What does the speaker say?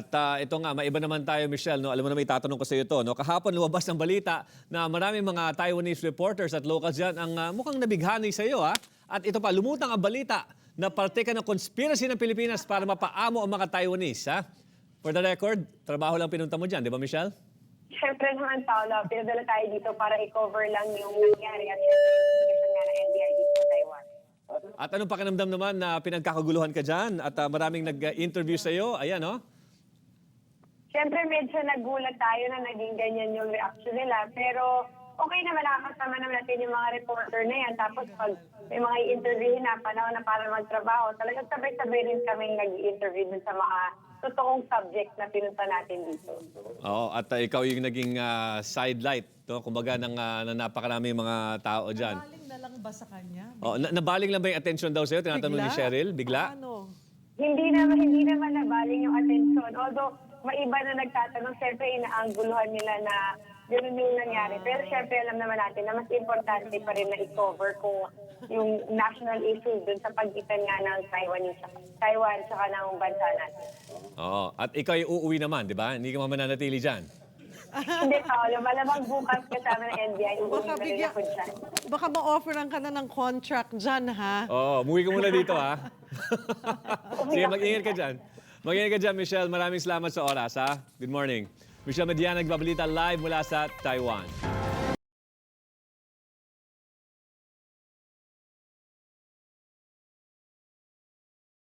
At ito nga, maiba naman tayo, Michelle. No? Alam mo na may tatanong ko sa iyo to. No? Kahapon lumabas ng balita na maraming mga Taiwanese reporters at locals dyan ang mukhang nabighani sa iyo. Ha? At ito pa, lumutang ang balita na parte ka ng conspiracy ng Pilipinas para mapaamo ang mga Taiwanese. Ha? For the record, trabaho lang pinunta mo dyan, di ba, Michelle? Siyempre naman, Paolo, pinadala tayo dito para i-cover lang yung nangyari at siyempre yung investigation nga ng NBI dito sa Taiwan. At anong pakiramdam naman na pinagkakaguluhan ka dyan at maraming nag-interview sa iyo? Ayan, no? Siyempre, medyo nagulat tayo na naging ganyan yung reaction nila. Pero okay naman, nakakasama naman natin yung mga reporter na yan. Tapos pag may mga i-interviewin na panahon na para magtrabaho, talagang sabay-sabay rin kaming nag-i-interview dun sa mga totoong subject na pinunta natin dito. Oo, at ikaw yung naging sidelight, no? Kumbaga ng napakarami mga tao dyan. Nabaling na lang ba sa kanya? Oh, nabaling lang ba yung attention daw sa'yo? Tinatanong ni Cheryl, bigla? Ano? Hindi naman nabaling yung attention. Although, maiba na nagtatanong, siyempre inaangguluhan nila na gano'n yung nangyari. Pero siyempre alam naman natin na mas importante pa rin na i-cover kung yung national issue dun sa pagitan nga ng Taiwan tsaka ng bansa natin. Oo, at ikaw yung uuwi naman, di ba? Hindi ka mananatili dyan. Hindi, Paolo. Malamang bukas kasama ng NBI. Baka Uuwi na rin ako dyan. Baka ma-offeran ka na ng contract dyan, ha? Oo, umuwi ka muna dito, ha? Sige, mag-ingat ka dyan. Mag-ingat ka dyan, Michelle. Maraming salamat sa oras, ha? Good morning. Michelle Mediana, nagbabalita live mula sa Taiwan.